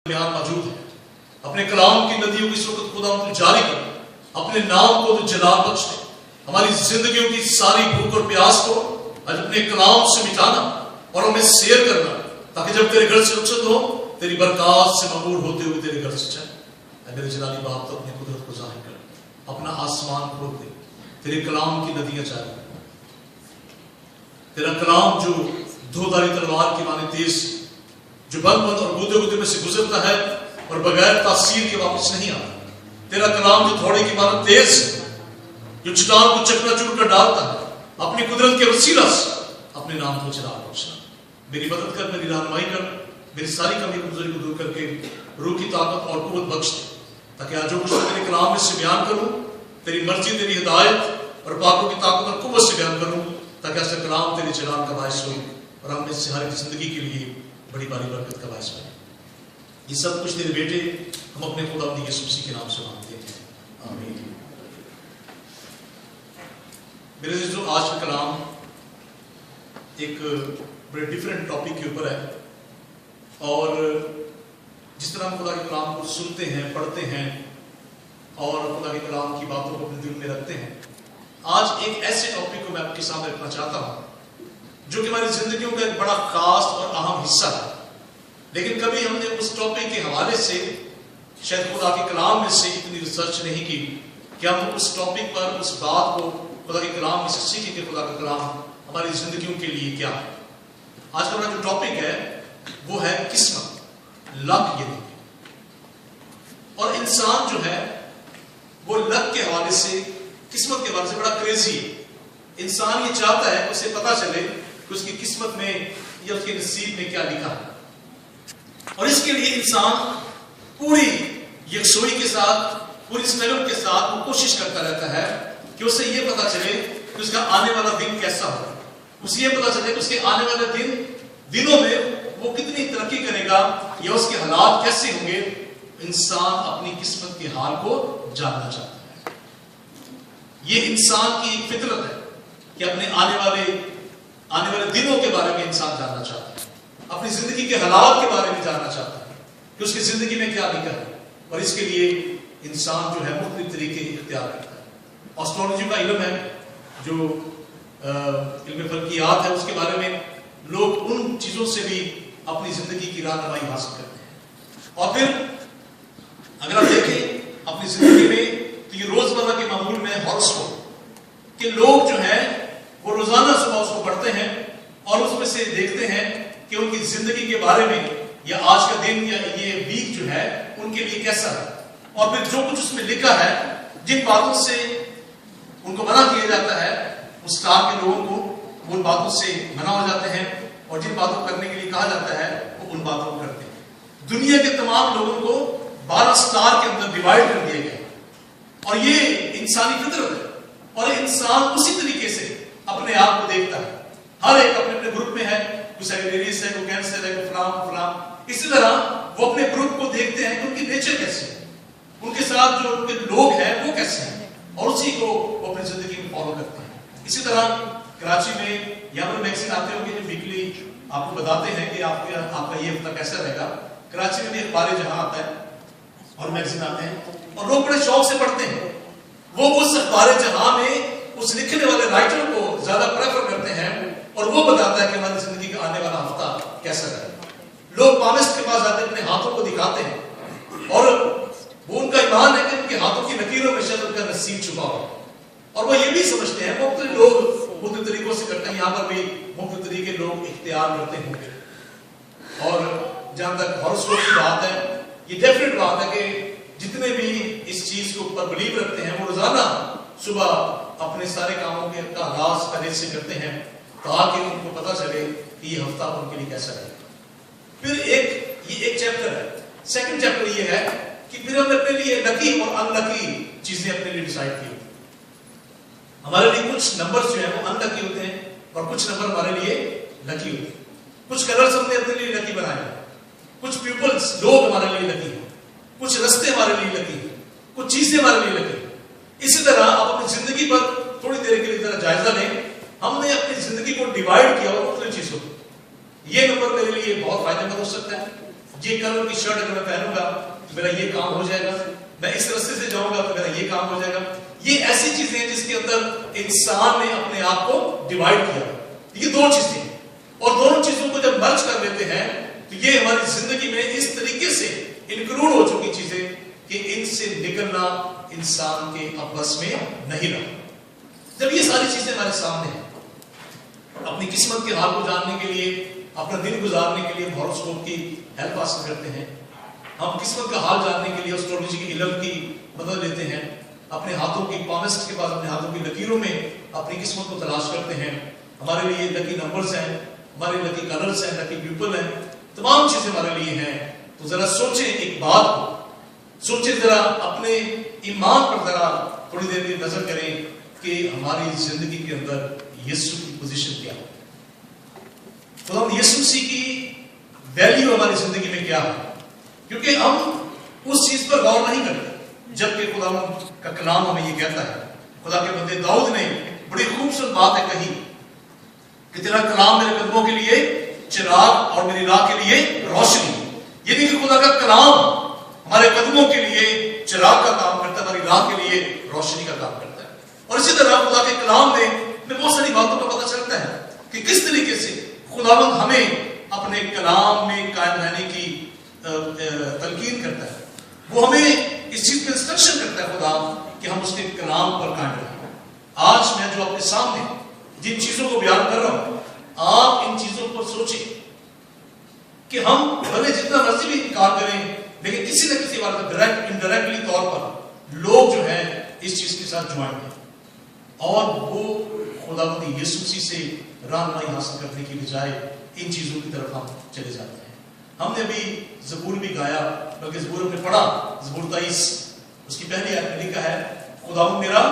بیان موجود ہے. اپنے کلام کی ندیوں کی اس وقت خدا ہم جاری کر, اپنے نام کو تو جلال بخش دے. ہماری زندگیوں کی ساری بھوک اور پیاس کو آج اپنے کلام سے مٹانا اور ہمیں سیر کرنا, تاکہ جب تیرے گھر سے رخصت ہو تیری برکات سے مغرور ہوتے ہوئے تیرے گھر سے جائیں. اے میرے جلالی باپ, تو اپنی قدرت کو ظاہر کر, اپنا آسمان کھول دے, تیرے کلام کی ندیاں جاری کر. تیرا کلام جو دو دھاری تلوار کی مانے تیز, جو بند بند اور گودے گودے میں سے گزرتا ہے اور بغیر تاثیر کے واپس نہیں آتا. تیرا کلام جو تھوڑے کی مانے تیز, جو چٹان کو چکنا چور کر ڈالتا ہے, اپنی قدرت کے وسیلہ سے اپنے نام کو جلال بخشنا. میری مدد کر, میری رہنمائی کر, میری ساری کمی کمزوری کو دور کر کے روح کی طاقت اور قوت بخش دے, تاکہ آج جو کچھ تیرے کلام میں سے بیان کروں تیری مرضی, تیری ہدایت اور پاکوں کی طاقت اور قوت سے بیان کروں, تاکہ ایسا کلام تیرے جلال کا باعث ہو اور ہم اس سے ہر ایک زندگی کے لیے بڑی باری برکت کا باعث بنے. یہ سب کچھ تیرے بیٹے ہم اپنے خدا یسوع مسیح کے نام سے مانگتے ہیں, آمین. میرے عزیزو, آج کا کلام ایک بڑے ڈیفرنٹ ٹاپک کے اوپر ہے, اور جس طرح ہم خدا کے کلام کو سنتے ہیں, پڑھتے ہیں اور خدا کے کلام کی باتوں کو اپنے دل میں رکھتے ہیں, آج ایک ایسے ٹاپک کو میں آپ کے سامنے رکھنا چاہتا ہوں جو کہ ہماری زندگیوں کا ایک بڑا خاص اور اہم حصہ ہے. لیکن کبھی ہم نے اس ٹاپک کے حوالے سے شاید خدا کے کلام میں سے اتنی ریسرچ نہیں کی کہ ہم اس ٹاپک پر اس بات کو خدا کے کلام میں سے سیکھیں کہ خدا کا کلام ہماری زندگیوں کے لیے کیا ہے. آج کا ہمارا جو ٹاپک ہے وہ ہے قسمت, لک. یہ اور انسان جو ہے وہ لک کے حوالے سے, قسمت کے حوالے سے بڑا کریزی ہے. انسان یہ چاہتا ہے کہ اسے پتا چلے کہ اس کی قسمت میں یا اس کے نصیب میں کیا لکھا ہے, اور اس کے لیے انسان پوری یکسوئی کے ساتھ, پوری اسٹرگل کے ساتھ وہ کوشش کرتا رہتا ہے کہ اسے یہ پتا چلے کہ اس کا آنے والا دن کیسا ہو, اسے یہ پتا چلے کہ اس کے آنے والے دنوں میں وہ کتنی ترقی کرے گا یا اس کے حالات کیسے ہوں گے. انسان اپنی قسمت کے حال کو جاننا چاہتا ہے. یہ انسان کی ایک فطرت ہے کہ اپنے آنے والے دنوں کے بارے میں انسان جاننا چاہتا ہے, اپنی زندگی کے حالات کے بارے میں جاننا چاہتا ہے کہ اس کی زندگی میں کیا لکھا ہے, اور اس کے لیے انسان جو ہے مختلف طریقے اختیار کرتا ہے. ایسٹرولوجی کا علم ہے, جو علم فلکیات ہے, اس کے بارے میں لوگ ان چیزوں سے بھی اپنی زندگی کی رہنمائی حاصل کرتے ہیں. اور پھر اگر آپ دیکھیں اپنی زندگی میں تو یہ روزمرہ کے معمول میں ہاروسکوپ کہ لوگ جو ہیں وہ روزانہ صبح اس کو پڑھتے ہیں اور اس میں سے دیکھتے ہیں کہ ان کی زندگی کے بارے میں یا آج کا دن یا یہ ویک جو ہے ان کے لیے کیسا ہے, اور پھر جو کچھ اس میں لکھا ہے, جن باتوں سے ان کو منع کیا جاتا ہے, اس اسٹار کے لوگوں کو ان باتوں سے منع ہو جاتے ہیں, اور جن باتوں کو کرنے کے لیے کہا جاتا ہے وہ ان باتوں کو کرتے ہیں. دنیا کے تمام لوگوں کو 12 اسٹار کے اندر ڈیوائڈ کر دیا گیا, اور یہ انسانی فطرت ہے, اور انسان اسی طریقے سے اپنے آپ کو دیکھتا ہے. ہر ایک اپنے اپنے گروپ میں ہے, کوئی سیگریریس ہے, کوئی کینسر ہے, کوئی فلاں. اسی طرح وہ اپنے گروپ کو دیکھتے ہیں کہ ان کی نیچر کیسے ہے, ان کے ساتھ جو ان کے لوگ ہیں وہ کیسے ہیں, اور اسی کو وہ اپنی زندگی میں فالو کرتے ہیں. اسی طرح کراچی میں یہاں پر میگزین آتے ہوں گے جو ویکلی آپ کو بتاتے ہیں کہ آپ کا یہ ہفتہ کیسا رہے گا. کراچی میں بھی اخبار جہاں آتا ہے اور میگزین آتے ہیں, اور لوگ بڑے شوق سے پڑھتے ہیں. وہ اس اخبار جہاں میں اس لکھنے والے رائٹر کو زیادہ پریفر کرتے ہیں, اور وہ بتاتا ہے کہ ہماری زندگی کا آنے والا ہفتہ کیسا رہے. لوگ پالسٹ کے پاس جاتے ہیں, اپنے ہاتھوں کو دکھاتے ہیں, اور وہ ان کا ایمان ہے کہ ان کے ہاتھوں کی لکیروں میں شاید ان کا نصیب چھپا ہو, اور وہ یہ بھی سمجھتے ہیں مختلف لوگ مختلف طریقوں سے کرتے ہیں. یہاں پر بھی مختلف طریقے لوگ اختیار کرتے ہوں گے. اور جہاں تک ہاروسکوپ کی بات ہے, یہ ڈیفینیٹ بات ہے کہ جتنے بھی اس چیز کے اوپر بلیو رکھتے ہیں وہ روزانہ صبح اپنے سارے کاموں کے آغاز پہلے سے کرتے ہیں تاکہ ان کو پتا چلے کہ یہ ہفتہ ان کے لیے کیسا رہے. پھر یہ ایک چیپٹر ہے. سیکنڈ چیپٹر یہ ہے کہ پھر ہم نے اپنے لیے لکی اور ان لکی چیزیں اپنے لیے ڈیسائیڈ کی. ہمارے لیے کچھ نمبرز جو ہیں وہ ان لکی ہوتے ہیں, اور کچھ نمبر ہمارے لیے لکی ہوتے ہیں. کچھ کلرز ہم نے اپنے لیے لکی بنائے ہیں, کچھ پیپلز لوگ ہمارے لیے لکی ہیں, کچھ رستے ہمارے لیے لکی ہیں, کچھ چیزیں ہمارے لیے لکی ہیں. اسی طرح آپ اپنی زندگی پر تھوڑی دیر کے لیے ذرا جائزہ لیں. ہم نے اپنی زندگی کو ڈیوائڈ کیا اور مختلف چیزوں. یہ نمبر میرے لیے بہت فائدہ مند ہو سکتا ہے, یہ کلر کی شرٹ اگر میں پہنوں گا تو میرا یہ کام ہو جائے گا، میں اس راستے سے جاؤں گا تو میرا یہ کام ہو جائے گا. یہ ایسی چیزیں ہیں جس کے اندر انسان نے اپنے آپ کو ڈیوائڈ کیا. یہ دو چیزیں ہیں، اور دونوں چیزوں کو جب مرج کر لیتے ہیں تو یہ ہماری زندگی میں اس طریقے سے انکلوڈ ہو چکی چیزیں کہ ان سے نکلنا انسان کے بس میں نہیں رہا. جب یہ ساری چیزیں ہمارے سامنے ہیں، اپنی قسمت کے حال کو جاننے کے لیے، اپنا دن گزارنے کے لیے ہم ہاروسکوپ کی ہیلپ حاصل کرتے ہیں. ہم قسمت کا حال جاننے کے لیے اسٹرولوجی کے علم کی مدد لیتے ہیں. اپنے ہاتھوں کی پامسٹ کے پاس اپنے ہاتھوں کی لکیروں میں اپنی قسمت کو تلاش کرتے ہیں. ہمارے لیے لکی نمبرز ہیں، ہمارے لکی کلرز ہیں، لکی پیپل ہیں، تمام چیزیں ہمارے لیے ہیں. تو ذرا سوچیں ایک بات کو، سوچیں ذرا اپنے ایمان پر ذرا تھوڑی دیر کی نظر کریں کہ ہماری زندگی کے اندر یسوع کی پوزیشن کیا ہے. خدا یسوع مسیح کی ویلیو ہماری زندگی میں کیا ہے، کیونکہ ہم اس چیز پر غور نہیں کرتے جبکہ خدا کا کلام ہمیں یہ کہتا ہے. خدا کے بندے داؤد نے بڑی خوبصورت بات ہے کہی کہ تیرا کلام میرے قدموں کے لیے چراغ اور میری راہ کے لیے روشنی. یعنی کہ خدا کا کلام ہمارے قدموں کے لیے چراغ کا کام کرتا ہے، ہماری راہ کے لیے روشنی کا کام کرتا ہے. اور اسی طرح خدا کے کلام میں بہت ساری باتوں کا پتہ چلتا ہے کہ کس طریقے سے خداوند ہمیں اپنے کلام میں قائم رہنے کی تلقین کرتا ہے. وہ ہمیں اس چیز پہ انسٹرکشن کرتا ہے خدا کہ ہم اس کے کلام پر قائم رہیں. آج میں جو آپ کے سامنے جن چیزوں کو بیان کر رہا ہوں، آپ ان چیزوں پر سوچیں کہ ہم بھلے جتنا مرضی بھی انکار کریں لیکن کسی نہ کسی بات ڈائریکٹ انڈائریکٹلی طور پر لوگ جو ہیں اس چیز کے ساتھ جوائن ہیں اور وہ خداوند یسوع مسیح سے رہنمائی حاصل کرنے کی بجائے ان چیزوں کی طرف ہم چلے جاتے ہیں. ہم نے ابھی زبور بھی گایا، بلکہ زبور ہم نے پڑھا، زبور 23 اس کی پہلی آیت میں لکھا ہے خداوند میرا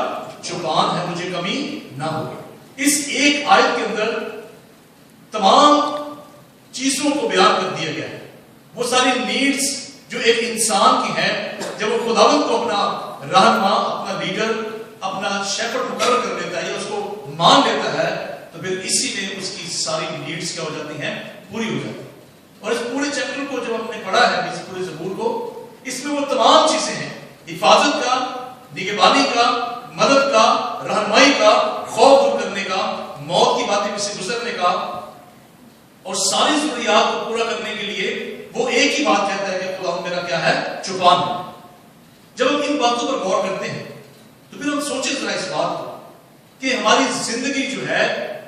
چوپان ہے، مجھے کمی نہ ہو. اس ایک آیت کے اندر تمام چیزوں کو بیان کر دیا گیا ہے. وہ ساری نیڈز جو ایک انسان کی ہیں، جب وہ خداوند کو اپنا رہنما، اپنا لیڈر، اپنا شیپرڈ مقرر کر لیتا ہے یا اس کو مان لیتا ہے تو پھر اسی میں اس کی ساری نیڈز کیا ہو جاتی ہیں، پوری ہو جاتی ہیں. اور اس پورے چیپٹر کو جب ہم نے پڑھا ہے، اس پورے زبور کو، اس میں وہ تمام چیزیں ہیں، حفاظت کا، نگہبانی کا، مدد کا، رہنمائی کا، خوف دور کرنے کا، موت کی باتیں میں سے گزرنے کا، اور ساری ضروریات کو پورا کرنے کے لیے وہ ایک ہی بات کہتا ہے کہ خدا میرا کیا ہے، چوپان ہے. جب ہم ان باتوں پر غور کرتے ہیں تو پھر ہم سوچیں ذرا اس بات کو کہ ہماری زندگی جو ہے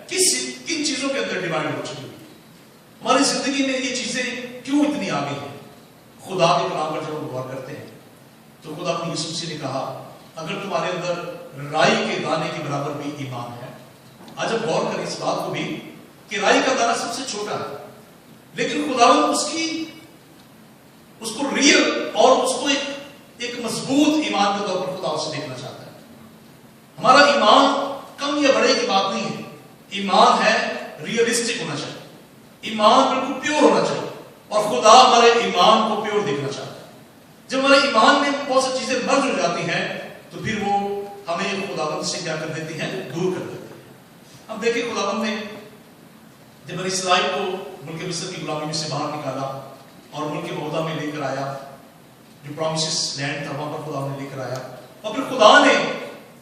کن چیزوں کے اندر ڈیوائڈ ہو چکی ہے. ہماری زندگی میں یہ چیزیں کیوں اتنی آ گئی ہیں. خدا کے کلام پر جب ہم غور کرتے ہیں تو خدا اپنی یسوع مسیح نے کہا اگر تمہارے اندر رائی کے دانے کے برابر بھی ایمان ہے. آج اب غور کریں اس بات کو بھی کہ رائی کا دانہ سب سے چھوٹا ہے، لیکن خداوند اس کو ریئل اور اس کو ایک مضبوط ایمان کے طور پر خدا اسے دیکھنا چاہتا ہے. ہمارا ایمان کم یا بڑے کی بات نہیں ہے. ایمان ہے ریئلسٹک ہونا چاہیے، ایمان بالکل پیور ہونا چاہیے، اور خدا ہمارے ایمان کو پیور دیکھنا چاہتا ہے. جب ہمارے ایمان میں بہت سی چیزیں مرج ہو جاتی ہیں تو پھر وہ ہمیں خداوند سے کیا کر دیتی ہیں، دور کر دیتی ہیں. اب دیکھیں خداوند نے جب بنی اسرائیل کو ملک مصر کی غلامی میں سے باہر نکالا اور ملک موعودہ میں لے کر آیا، جو پرومسز لینڈ تھا وہاں پر خدا نے لے کر آیا، اور پھر خدا نے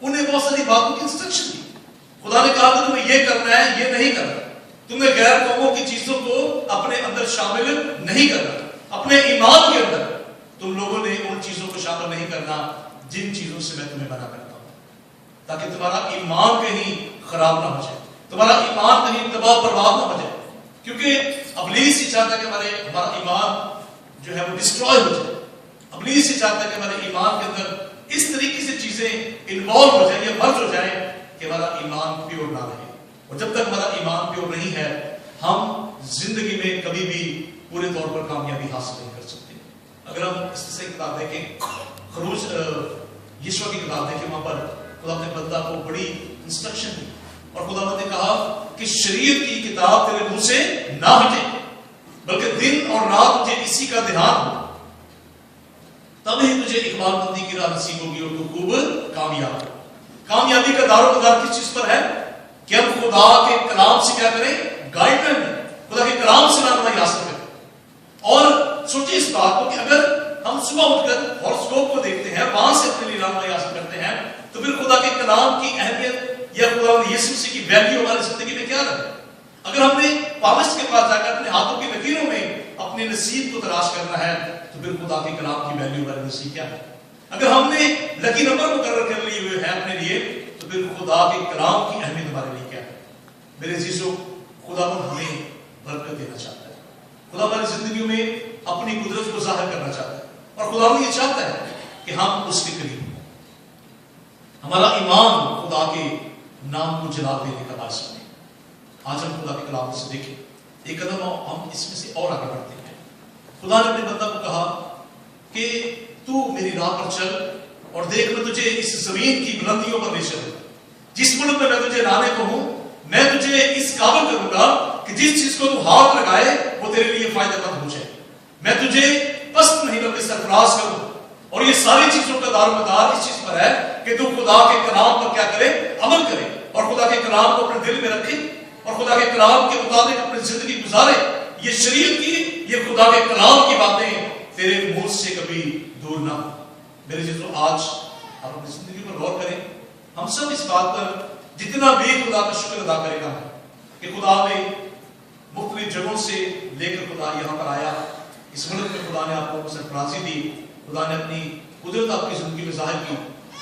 انہیں بہت ساری باتوں کی انسٹرکشن دی. خدا نے کہا کہ تمہیں یہ کرنا ہے، یہ نہیں کرنا. تمہیں غیر قوموں کی چیزوں کو اپنے اندر شامل نہیں کرنا. اپنے ایمان کے اندر تم لوگوں نے ان چیزوں کو شامل نہیں کرنا جن چیزوں سے میں تمہیں منع کرتا ہوں، تاکہ تمہارا ایمان کہیں خراب نہ ہو جائے، تمہارا ایمان کہیں تباہ برباد نہ ہو جائے. کیونکہ ابلیس ہی چاہتا ہے کہ ہمارا ایمان جو ہے وہ ڈسٹروائے ہو جائے. ابلیس ہی چاہتا ہے کہ ہمارے ایمان کے اندر اس طریقے سے چیزیں انوالو ہو جائیں یا مرج ہو جائیں کہ ہمارا ایمان پیور نہ رہے. اور جب تک ہمارا ایمان پیور نہیں ہے ہم زندگی میں کبھی بھی پورے طور پر کامیابی حاصل نہیں کر سکتے. اگر ہم اس سے کتاب دیکھیں، خروج یشوع کی کتاب دیکھیں، وہاں پر خدا نے بندہ کو بڑی انسٹرکشن دی اور خدا نے کہا کہ شریعت کی کتاب تیرے منہ سے نہ ہٹے بلکہ دن اور رات تجھے اسی کا دھیان ہو، تب ہی تجھے اقبال بندی کی راہ نصیب ہوگی اور تو خوب کامیاب. کامیابی کا دار و مدار کس چیز پر ہے کہ ہم خدا کے کلام سے کیا کریں، گائیڈ کریں، خدا کے کلام سے رہنمائی حاصل کریں. اور سوچیں اس بات کو کہ اگر ہم صبح اٹھ کر ہاروسکوپ کو دیکھتے ہیں، وہاں سے اپنے لیے رہنمائی حاصل کرتے ہیں، تو پھر خدا کے کلام کی اہمیت یا خدا یسوع مسیح کی ویلیو ہماری زندگی میں کیا رہے؟ اگر ہم نے پالسٹ کے پاس جا کر اپنے ہاتھوں کی لکیروں میں اپنے نصیب کو تلاش کرنا ہے، تو پھر خدا کے کلام کی ویلیو ہمارے نصیب کیا ہے؟ اگر ہم نے لکی نمبر مقرر کر لیے ہوئے ہیں اپنے لیے، تو پھر خدا کے کلام کی اہمیت ہمارے لیے کیا ہے؟ میرے عزیزو، خدا ہمیں برکت دینا چاہتا ہے، خدا ہماری زندگیوں میں اپنی قدرت کو ظاہر کرنا چاہتا ہے، اور خدا یہ چاہتا ہے کہ ہم اس کے قریب ہوں۔ ہمارا ایمان خدا کے نام کو جلال دینے کا باعث بنے۔ آج ہم خدا کے کلام سے دیکھیں، ایک قدم ہم اس میں سے اور آگے بڑھتے ہیں۔ خدا نے اپنے بندہ کو کہا کہ تو میری راہ پر چل اور دیکھ، میں تجھے اس زمین کی بلندیوں پر لے چلوں، جس ملک میں میں تجھے لانے کو ہوں، میں تجھے اس قابل کروں گا کہ جس چیز کو تو ہاتھ لگائے وہ تیرے لیے فائدہ مند ہو جائے۔ میں تجھے پست نہیں بلکہ سرفراز کروں، اور یہ ساری چیزوں کا دار و مدار اس چیز پر ہے کہ تو خدا کے کلام پر کیا کرے؟ عمل کرے، اور خدا کے کلام کو اپنے دل میں رکھے، اور خدا کے کلام کے مطابق اپنی زندگی گزارے۔ یہ شریعت کی، یہ خدا کے کلام کی باتیں تیرے منہ سے کبھی دور نہ ہو۔ میرے جیسو، آج آپ اپنی زندگی پر غور کریں۔ ہم سب اس بات پر جتنا بھی خدا کا شکر ادا کرے گا کہ خدا نے مختلف جگہوں سے لے کر خدا یہاں پر آیا، اس ملک میں خدا نے آپ کو سرفرازی دی، خدا نے اپنی قدرت آپ کی زندگی میں ظاہر کی۔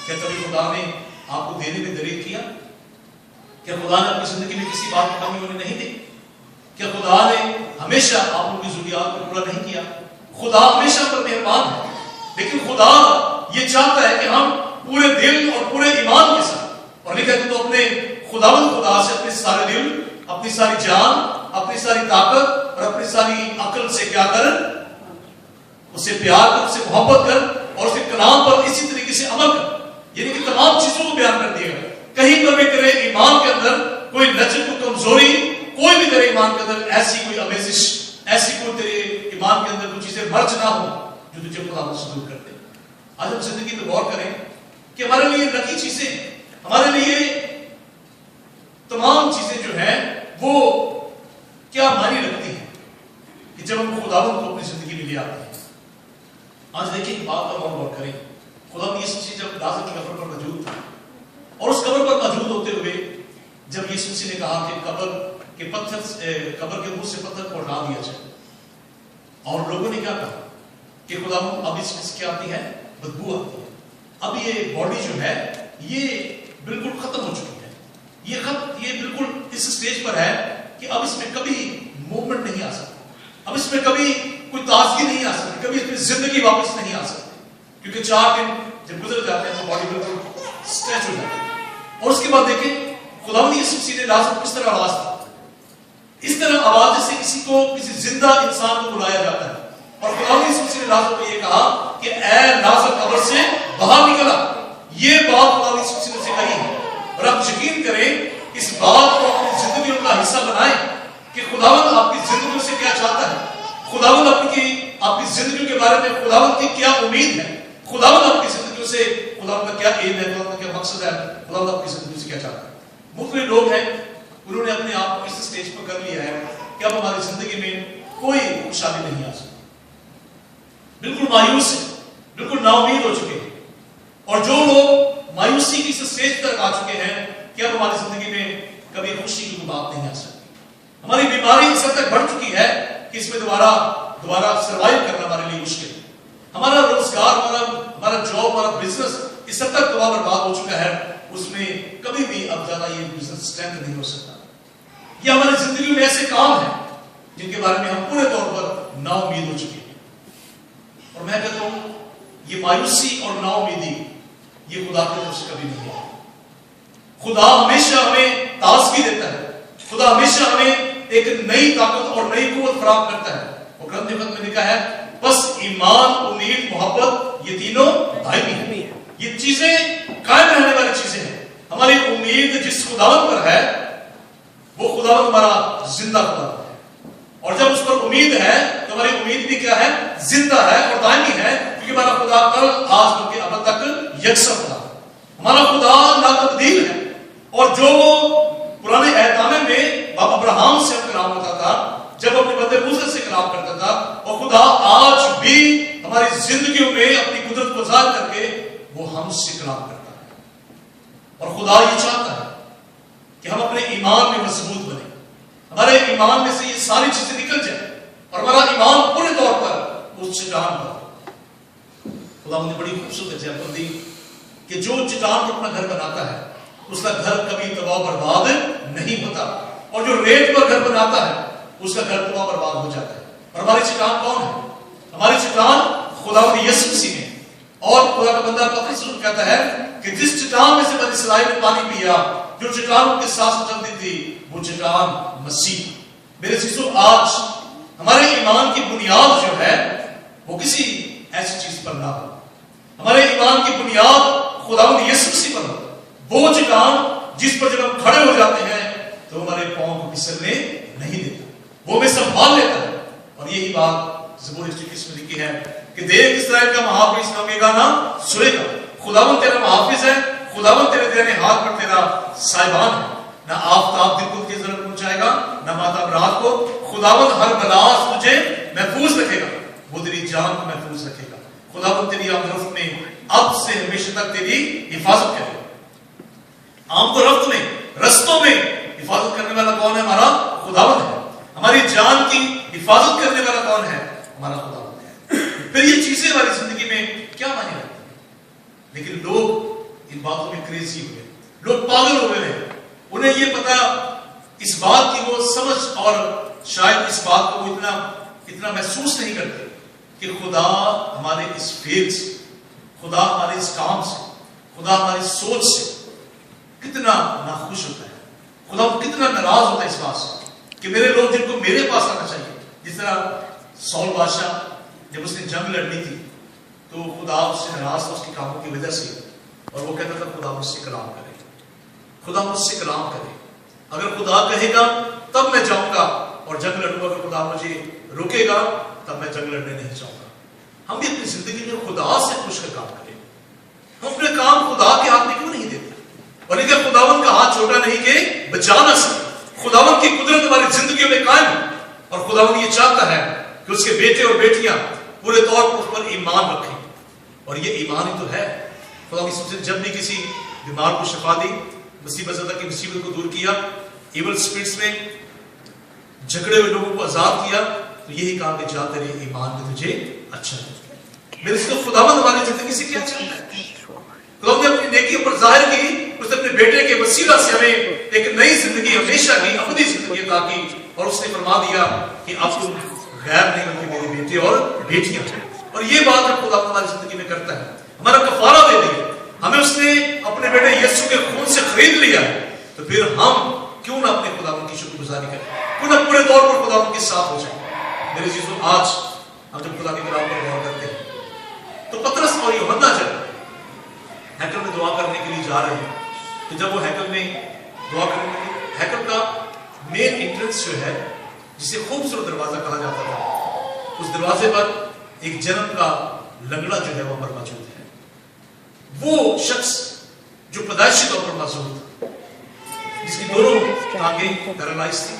کیا کبھی خدا نے آپ کو دینے میں دریغ کیا؟ کیا خدا نے آپ کی زندگی میں کسی بات کی کمی ہونے نہیں دی؟ کیا خدا نے ہمیشہ آپ کی ضروریات کو پورا نہیں کیا؟ خدا ہمیشہ پر مہربان ہے، لیکن خدا یہ چاہتا ہے کہ ہم پورے دل اور پورے ایمان کے ساتھ، اور لکھا ہے تو اپنے خدا سے اپنے سارے دل، اپنی ساری جان، اپنی ساری طاقت اور اپنی ساری عقل سے کیا کر؟ اسے پیار کر، اسے محبت کر، اور اسے کلام پر اسی طریقے سے عمل کر۔ یعنی کہ تمام چیزوں کو بیان کر دیا گیا۔ کہیں پر بھی تیرے ایمان کے اندر کوئی لچک، کوئی کمزوری، کوئی بھی تیرے ایمان کے اندر ایسی کوئی آمیزش، ایسی کوئی تیرے ایمان کے اندر کوئی چیزیں مرج نہ ہو جو تجھے خدا سے دور کر دے۔ آج ہم زندگی پہ غور کریں کہ ہمارے لیے لکی چیزیں، ہمارے لیے تمام چیزیں جو ہیں وہ کیا معنی رکھتی ہیں کہ جب ہم خداوند کو اپنی زندگی میں لے آتے ہیں۔ آج دیکھیں بات پر اور غور کریں۔ خدا نے یسوع مسیح جب لازر کی قبر پر موجود تھا، اور اس قبر پر موجود ہوتے ہوئے جب یسوع مسیح نے کہا کہ قبر کے منہ سے پتھر کو ہٹا دیا جائے، اور لوگوں نے کیا کہا کہ خدا اب اس میں کیا آتی ہے؟ بدبو آتی ہے۔ اب یہ باڈی جو ہے یہ بالکل ختم ہو چکی ہے، یہ بالکل اس سٹیج پر ہے کہ اب اس میں کبھی موومنٹ نہیں آ سکتی، اب اس میں کبھی کوئی تازگی نہیں آ سکتی، کبھی اس میں زندگی واپس نہیں آ سکتی، کیونکہ 4 دن جب گزر جاتے ہیں تو باڈی بالکل اسٹریچ ہو جاتی ہے۔ اور اس کے بعد دیکھیں خدا نے یسوع مسیح نے لازر کو کس طرح آواز دی، اس طرح آواز جیسے کسی زندہ انسان کو بلایا جاتا ہے، اور خدا نے یسوع مسیح نے لازر کو یہ کہا کہ اے لازر قبر سے باہر نکلا۔ یہ بات خدا نے یسوع مسیح نے کہی ہے، اور آپ یقین کریں اس بات کو اپنی زندگیوں کا حصہ بنائیں کہ خداوند آپ کی زندگیوں سے کیا چاہتا ہے، خداوند آپ کی زندگیوں کے بارے میں خداوند کی کیا امید ہے، خداوند آپ کی زندگیوں سے خداوند کا کیا ایم ہے، خداوند کا کیا مقصد ہے، خداوند آپ کی زندگیوں سے کیا چاہتا ہے۔ مختلف لوگ ہیں، انہوں نے اپنے آپ کو اس سٹیج پر کر لیا ہے کہ اب ہماری زندگی میں کوئی خوشحالی نہیں آ سکتی، بالکل مایوس ہے، بالکل نا امید ہو چکے ہیں۔ اور جو لوگ مایوسی کی اس سٹیج تک آ چکے ہیں کہ اب ہماری زندگی میں کبھی خوشی کی کوئی بات نہیں آ سکتی، ہماری بیماری اس حد تک بڑھ چکی ہے کہ اس میں دوبارہ سروائیو کرنا ہمارے لیے مشکل ہے، ہمارا روزگار، ہمارا جاب، ہمارا بزنس اس حد تک تباہ برباد ہو چکا ہے، اس میں کبھی بھی اب زیادہ یہ بزنس اسٹرینتھ نہیں ہو سکتا۔ یہ ہماری زندگی میں ایسے کام ہیں جن کے بارے میں ہم پورے طور پر نا امید ہو چکے ہیں، اور میں کہتا ہوں یہ مایوسی اور نا امیدی یہ خدا کی طرف سے کبھی نہیں ہے۔ خدا ہمیشہ ہمیں تازگی دیتا ہے، خدا ہمیشہ ہمیں ایک نئی طاقت اور نئی قوت فراہم کرتا ہے۔ اور قرآن میں لکھا ہے بس ایمان، امید، محبت یہ تینوں دائمی ہیں، یہ چیزیں قائم رہنے والی چیزیں ہیں۔ ہماری امید جس خداوند پر ہے وہ خداوند ہمارا زندہ خداوند ہے، اور جب اس پر امید ہے تو ہماری امید بھی کیا ہے؟ زندہ ہے اور دائمی ہے، کیونکہ ہمارا خدا کل آج بلکہ ابد تک یکساں خدا ہے۔ ہمارا خدا لا تبدیل ہے، اور جو پرانے اہدامے میں باپ ابراہیم سے کلام ہوتا تھا، جب اپنے بندے موسیٰ سے کلام کرتا تھا، اور خدا آج بھی ہماری زندگیوں میں اپنی قدرت کو ظاہر کر کے وہ ہم سے کلام کرتا ہے. اور خدا یہ چاہتا ہے کہ ہم اپنے ایمان میں مضبوط بنیں, ہمارے ایمان میں سے یہ ساری چیزیں نکل جائیں اور ہمارا ایمان پورے طور پر اس چٹان پر. خدا نے بڑی خوبصورت ایگزامپل دی کہ جو چٹان اپنا گھر بناتا ہے اس کا گھر کبھی تباہ برباد نہیں ہوتا, اور جو ریت پر گھر بناتا ہے اس کا گھر تباہ برباد ہو جاتا ہے. اور ہماری چٹان کون ہے؟ ہماری چٹان خدا یسوع مسیح ہے. اور خدا کا بندہ پترس کہتا ہے کہ جس چٹان میں سے بنی اسرائیل نے پانی پیا, جو چٹان ان کے ساتھ چلتی تھی, وہ چٹان مسیح. میرے عزیزو, آج ہمارے ایمان کی بنیاد جو ہے وہ کسی ایسی چیز پر نہ ہو, ہمارے ایمان کی بنیاد خداوند یسوع مسیح پر ہو. وہ چٹان جس پر جب ہم کھڑے ہو جاتے ہیں تو ہمارے پاؤں کو پھسلنے نہیں دیتا, وہ ہمیں سنبھال لیتا ہے. اور یہی بات زبور 121 میں لکھی ہے کہ دیکھ اسرائیل کا محافظ نہ ہوگا نہ سوئے گا. خداوند تیرا محافظ ہے, خداوند تیرے دائیں ہاتھ پر تیرا سائبان ہے. نہ آفتاب دن کو تجھے ضرر پہنچائے گا, نہ ماتم رات کو. خداوند ہر بلا سے تجھے محفوظ رکھے گا, وہ تیری جان کو محفوظ رکھے گا. خداوند تیری آمد رفت میں اب سے ہمیشہ تک تیری حفاظت کرے گا. آمد و رفت میں, رستوں میں حفاظت کرنے والا کون ہے؟ ہمارا خداوند ہے. ہماری جان کی حفاظت کرنے والا کون ہے؟ ہمارا خداوند ہے. پھر یہ چیزیں ہماری زندگی میں کیا معنی رکھتی ہیں؟ لیکن لوگ ان باتوں میں کریزی ہوئے, لوگ پاگل ہو گئے ہیں. انہیں یہ پتا, اس بات کی وہ سمجھ, اور شاید اس بات کو وہ اتنا محسوس نہیں کرتے کہ خدا ہمارے اس فیل سے, خدا ہمارے اس کام سے, خدا ہماری سوچ سے کتنا ناخوش ہوتا ہے. خدا کتنا ناراض ہوتا ہے اس بات سے کہ میرے لوگ جن کو میرے پاس آنا چاہیے. جس طرح سول بادشاہ جب اس نے جنگ لڑنی تھی تو خدا اس سے ناراض تھا اس کے کاموں کی وجہ سے, اور وہ کہتا تھا خدا مجھ سے کلام کرے, خدا مجھ سے کلام کرے. اگر خدا کہے گا تب میں جاؤں گا اور جنگ لڑوں گا, اگر خدا مجھے روکے گا تب میں جنگ لڑنے نہیں جاؤں گا. ہم بھی اپنی زندگی میں خدا سے پوچھ کر کام کریں. ہم اپنے کام خدا کے ہاتھ میں کیوں نہیں دیتے؟ اور لیکن خداوند کا ہاتھ چھوٹا نہیں کہ بچا نہ سکے. خداوند کی قدرت ہماری زندگیوں میں قائم ہے, اور خداوند یہ چاہتا ہے کہ اس کے بیٹے اور بیٹیاں پورے طور پر اس پر ایمان رکھیں. اور یہ ایمان ہی تو ہے. خداوند نے جب بھی کسی بیمار کو شفا دی, مصیبت زدہ کی مصیبت کو دور کیا, ایول سپرٹس میں جھگڑے ہوئے لوگوں کو آزاد کیا, تو یہی کام کہ جاتے رہے ایمان میں تجھے اچھا ہے. میرے سے خداوند ہماری زندگی سے کیا چاہتا ہے؟ خداوند نے اپنی نیکی پر ظاہر کی, اس نے اپنے بیٹے کے وسیلہ سے ہمیں ایک نئی زندگی, ہمیشہ کی ابدی زندگی عطا کی, اور اس نے فرما دیا کہ اب تم غیر نہیں بلکہ میرے بیٹے اور بیٹیاں ہیں. اور یہ بات خداوند ہماری زندگی میں کرتا ہے. ہمارا کفارہ دے دیا, ہمیں اس نے اپنے بیٹے یسوع کے خون سے خرید لیا ہے, تو پھر ہم کیوں نہ اپنے خداوند کی شکر گزاری کریں, کیوں نہ پورے طور پر خداوند کے ساتھ ہو جائیں. میرے عزیزو, آج ہم جب خدا کے کلام پر غور کرتے ہیں تو پطرس اور یوحنا جب ہیکل میں دعا کرنے کے لیے جا رہے ہیں, تو جب وہ ہیکل میں دعا کرنے کے لیے, ہیکل کا مین انٹرنس جو ہے جسے خوبصورت دروازہ کہا جاتا تھا, اس دروازے پر ایک جنم کا لنگڑا جو ہے وہ پر موجود ہے. وہ شخص جو پیدائشی طور پر معذور تھا, جس کی دونوں ٹانگیں پیرالائز تھی,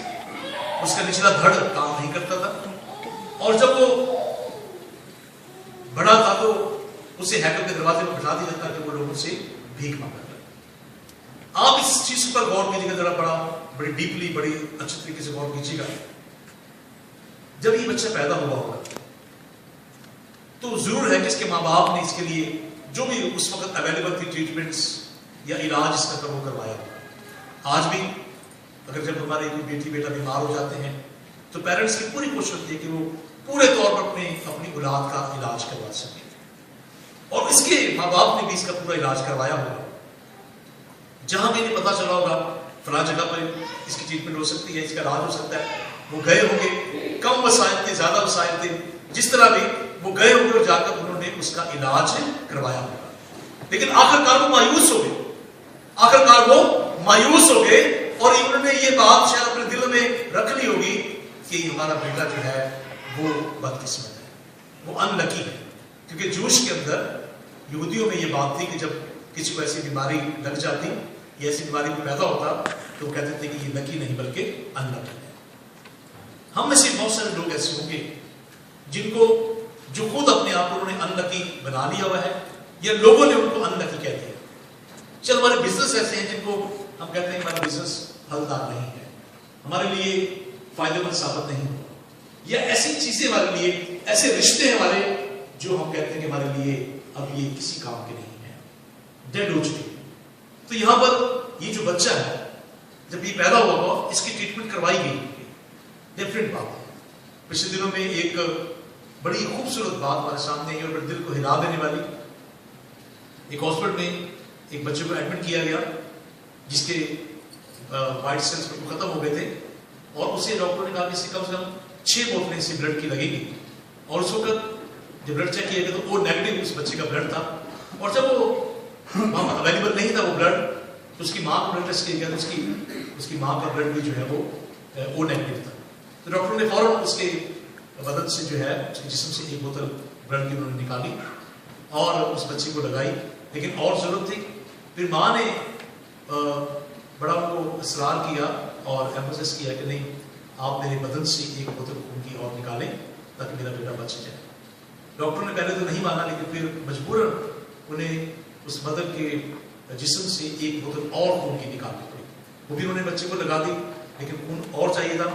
اس کا نچلا دھڑ کام نہیں کرتا تھا, اور جب وہ بڑا تھا تو اسے ہیکل کے دروازے پر بٹھا دیا جاتا کہ وہ لوگوں سے بھیک مانگا کرے. آپ اس چیز پر غور کیجیے گا, ذرا بڑی ڈیپلی, بڑی اچھے طریقے سے غور کیجیے گا. جب یہ بچہ پیدا ہوا ہوگا تو ضرور ہے کہ اس کے ماں باپ نے اس کے لیے جو بھی اس وقت اویلیبل تھی ٹریٹمنٹس یا علاج اس کا وہ کروایا. آج بھی اگر جب ہمارے کوئی بیٹی بیٹا بیمار ہو جاتے ہیں تو پیرنٹس کی پوری کوشش ہوتی ہے کہ وہ پورے طور پر اپنی اولاد کا علاج کروا سکیں, اور اس کے ماں باپ نے بھی اس کا پورا علاج کروایا ہوگا. جہاں بھی انہیں پتا چلا ہوگا فلاں جگہ پر اس کی ٹریٹمنٹ ہو سکتی ہے, اس کا علاج ہو سکتا ہے, وہ گئے ہوں گے. کم وسائل تھے, زیادہ وسائل تھے, جس طرح بھی وہ گئے ہوں گے اور جا کر انہوں نے اس کا علاج کروایا ہوگا. لیکن آخرکار وہ مایوس ہو گئے, آخرکار وہ مایوس ہو گئے, اور انہوں نے یہ بات شاید اپنے دل میں رکھ لی ہوگی کہ ہمارا بیٹا جو ہے وہ بدقسمت ہے, وہ ان لکی ہے. کیونکہ جوش کے اندر یہودیوں میں یہ بات تھی کہ جب کسی کو ایسی بیماری لگ جاتی یا ایسی بیماری میں پیدا ہوتا تو وہ کہتے تھے کہ یہ لکی نہیں بلکہ ان لکی ہے. ہم میں سے بہت سارے لوگ ایسے ہوں گے جن کو جو خود اپنے آپ کو انہوں نے انلکی بنا لیا ہوا ہے یا لوگوں نے ان کو انلکی کہہ دیا. چل ہمارے بزنس ایسے ہیں جن کو ہم کہتے ہیں ہمارا بزنس پھلدار نہیں ہے, ہمارے لیے فائدے مند ثابت نہیں ہوا, یا ایسی چیزیں ہمارے لیے, ایسے رشتے ہیں ہمارے جو ہم کہتے ہیں کہ ہمارے لیے اب یہ کسی کام کے نہیں ہیں, ڈیڈ ہو چکے. تو یہاں پر یہ جو بچہ ہے جب یہ پیدا ہوا ہوا اس کی ٹریٹمنٹ کروائی گئی, ڈفرینٹ بات ہے. پچھلے دنوں میں ایک بڑی خوبصورت بات ہمارے سامنے ہے اور دل کو ہلا دینے والی. ایک ہاسپٹل میں ایک بچے کو ایڈمٹ کیا گیا جس کے وائٹ سیلز ختم ہو گئے تھے, اور اسے ڈاکٹر نے کہا کہ اسے کم سے کم 6 بوتلیں سے بلڈ کی لگے گی. اور اس وقت جب بلڈ چیک کیا گیا تو او نیگیٹو اس بچے کا بلڈ تھا, اور جب وہ وہاں اویلیبل نہیں تھا وہ بلڈ, تو اس کی ماں کو بلڈ ٹیسٹ کیا گیا تو اس کی ماں کا بلڈ بھی جو ہے وہ او نیگیٹو تھا. تو ڈاکٹر نے فوراً اس کے بدن سے جو ہے اس کے جسم سے 1 بوتل بلڈ کی انہوں نے نکالی اور اس بچے کو لگائی, لیکن اور ضرورت تھی. پھر ماں نے بڑا ان کو اصرار کیا اور ایمفسس کیا کہ نہیں, آپ میرے بدن سے 1 بوتل خون کی اور نکالیں تاکہ میرا بیٹا بچ جائے. ڈاکٹر نے پہلے تو نہیں مانا, لیکن پھر مجبوراً انہیں اس بدن کے جسم سے 1 بوتل اور خون کی نکالنی پڑی. وہ بھی انہوں نے بچے کو لگا دی, لیکن خون اور چاہیے تھا.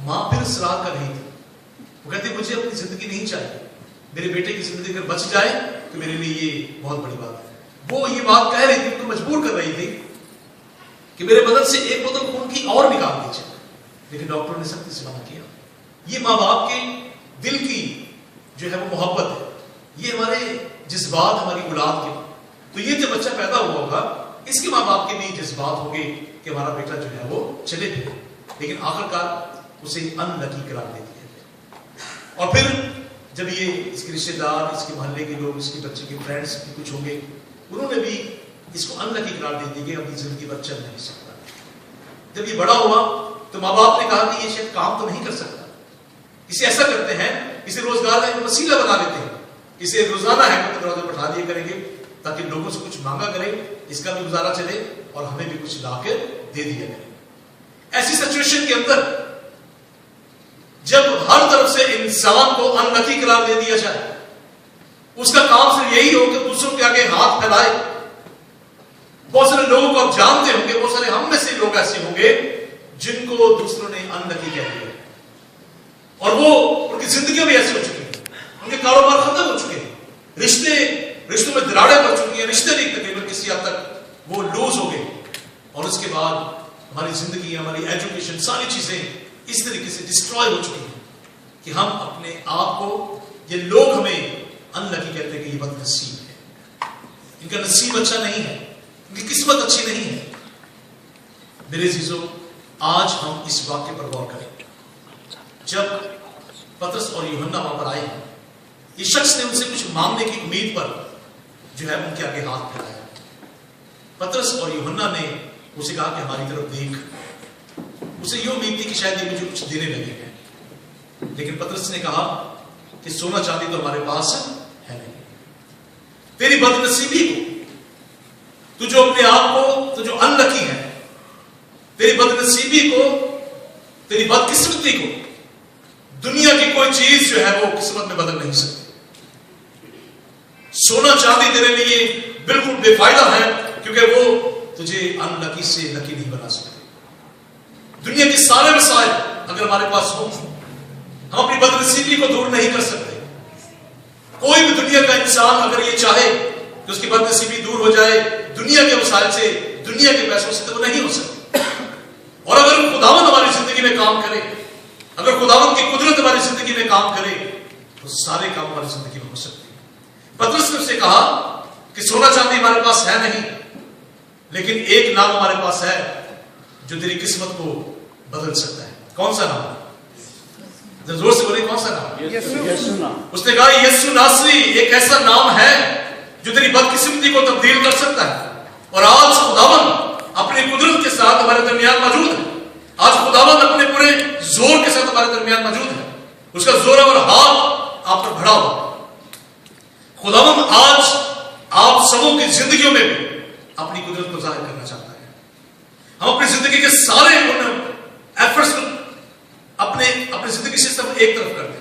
ماں پھر اصرار کر رہی تھی, وہ کہتے مجھے اپنی زندگی نہیں چاہیے, میرے بیٹے کی زندگی اگر بچ جائے تو میرے لیے یہ بہت بڑی بات ہے. وہ یہ بات کہہ رہی تھی, ان کو مجبور کر رہی تھی کہ میرے بدن سے 1 بوتل خون کی اور نکال دیجیے, لیکن ڈاکٹر نے سختی سے منع کیا. یہ ماں باپ کے دل کی جو ہے وہ محبت ہے, یہ ہمارے جذبات ہماری اولاد کے. تو یہ جو بچہ پیدا ہوا ہوگا اس کے ماں باپ کے بھی جذبات ہوں گے کہ ہمارا بیٹا جو ہے وہ چلے پھرے, لیکن آخرکار اسے انلکی قرار دے دیا گیا. اور پھر جب یہ اس کے رشتے دار, اس کے محلے کے لوگ, اس کے بچے کے فرینڈس بھی کچھ ہوں گے, انہوں نے بھی اس کو انلکی قرار دے دی کہ اپنی زندگی پر چل نہیں سکتا. جب یہ بڑا ہوا تو ماں باپ نے کہا کہ یہ شاید کام تو نہیں کر سکتا, اسے ایسا کرتے ہیں, اسے روزگار کا ایک وسیلہ بنا لیتے ہیں, اسے روزانہ ہے کہ دروازے بٹھا دیا کریں گے تاکہ لوگوں سے کچھ مانگا کرے, اس کا بھی گزارا چلے اور ہمیں بھی کچھ لا کے دے دیا کرے. ایسی سچویشن کے اندر جب ہر طرف سے انسان کو انلکی قرار دے دیا جائے, اس کا کام صرف یہی ہو کہ دوسروں کے آگے ہاتھ پھیلائے. بہت سارے لوگوں کو آپ جانتے ہوں گے, بہت سارے ہم میں سے لوگ ایسے ہوں گے جن کو دوسروں نے انلکی کہہ دیا اور وہ ان کی زندگیاں بھی ایسی ہو چکی ہیں, ان کے کاروبار ختم ہو چکے ہیں, رشتوں میں دراڑیں پڑ چکی ہیں, رشتے نہیں تقریباً کسی حد تک وہ لوز ہو گئے. اور اس کے بعد ہماری زندگی, ہماری ایجوکیشن, ساری چیزیں اس طریقے سے ڈسٹروائے ہو چکی ہیں کہ ہم اپنے آپ کو, یہ لوگ ہمیں انلکی کہتے ہیں کہ یہ بد نصیب ہے, ان کا نصیب اچھا نہیں ہے, ان کی قسمت اچھی نہیں ہے. میرے عزیزو, آج ہم اس واقعے پر غور کریں. جب پطرس اور یوحنا وہاں پر آئے ہیں, یہ شخص نے ان سے کچھ مانگنے کی امید پر جو ہے ان کے آگے ہاتھ پھیلایا. پطرس اور یوحنا نے اسے کہا کہ ہماری طرف دیکھ. اسے یہ امید تھی کہ شاید یہ مجھے کچھ دینے لگے ہیں, لیکن پطرس نے کہا کہ سونا چاندی تو ہمارے پاس ہے نہیں. تیری بد نصیبی کو, تو جو اپنے آپ کو, تو جو انلکی ہے, تیری بد نصیبی کو, تیری بد قسمتی کو دنیا کی کوئی چیز جو ہے وہ قسمت میں بدل نہیں سکتی. سونا چاندی تیرے لیے بالکل بے فائدہ ہے کیونکہ وہ تجھے انلکی سے لکی نہیں بنا سکتے. دنیا کے سارے مسائل اگر ہمارے پاس ہوں, ہم اپنی بد نصیبی کو دور نہیں کر سکتے. کوئی بھی دنیا کا انسان اگر یہ چاہے کہ اس کی بد نصیبی دور ہو جائے دنیا کے مسائل سے, دنیا کے پیسوں سے, تو وہ نہیں ہو سکتی. اور اگر خداوند ہماری زندگی میں کام کرے, اگر خداوند کی قدرت ہماری زندگی میں کام کرے, تو سارے کام ہماری زندگی میں ہو سکتے ہیں. پطرس نے اسے کہا کہ سونا چاندی ہمارے پاس ہے نہیں, لیکن ایک نام ہمارے پاس ہے جو تیری قسمت کو بدل سکتا ہے. کون سا نام؟ زور سے بولے, کون سا نام؟ اس نے کہا یسوع ناصری ایک ایسا نام ہے جو تیری بدقسمتی کو تبدیل کر سکتا ہے. اور آج خداوند اپنی قدرت کے ساتھ ہمارے درمیان موجود ہے. آج خداوند اپنے پورے زور کے ساتھ ہمارے درمیان موجود ہے. اس کا زوراور ہاتھ آپ پر بڑھا ہوا. خداوند آج آپ سبوں کی زندگیوں میں بھی اپنی قدرت کو ظاہر کرنا چاہتا ہے. ہم اپنی زندگی کے سارے ایفرٹس کو اپنے زندگی سے سب ایک طرف کر دیں.